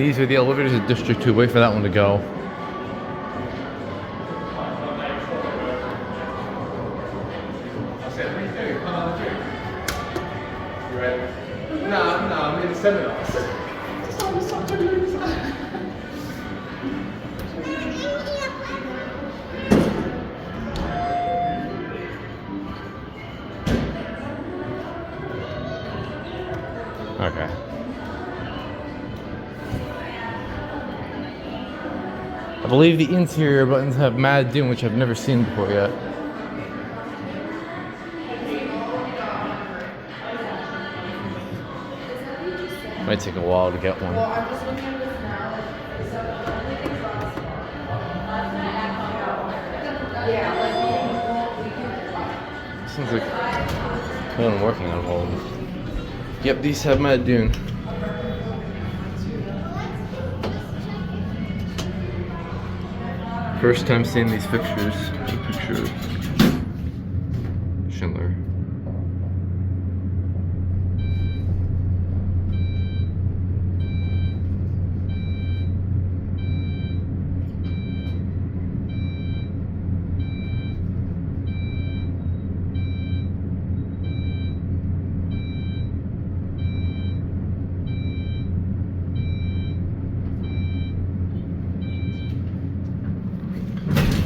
These are the elevators at District 2. Wait for that one to go. No, I'm in the seminars. Okay. I believe the interior buttons have Mad Dune, which I've never seen before yet. Might take a while to get one. Sounds like I'm working on all of them. Yep, these have Mad Dune. First time seeing these fixtures. Picture Schindler.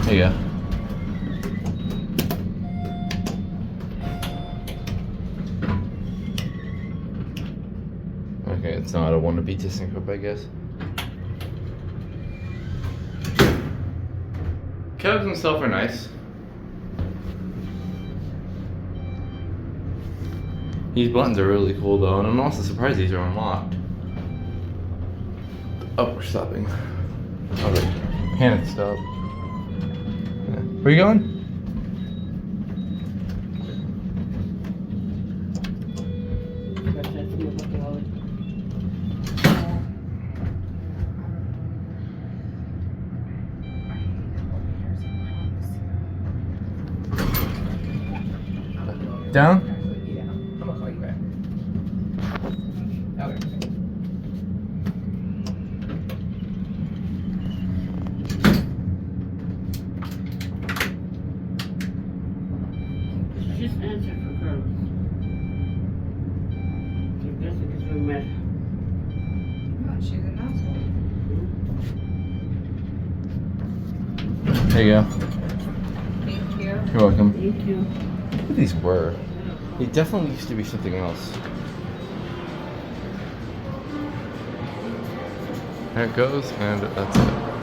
There you go. Okay, it's not a wannabe ThyssenKrupp, I guess. Cabs themselves are nice. These buttons are really cool though, and I'm also surprised these are unlocked. Oh, we're stopping. Okay, panic stop. Where are you going? Down? Yeah, I'm gonna call you back. Okay. Just answer for Carlos. I guess because we met. Oh, she's an asshole. There you go. Thank you. You're welcome. Thank you. What these were? They definitely used to be something else. There it goes, and that's it.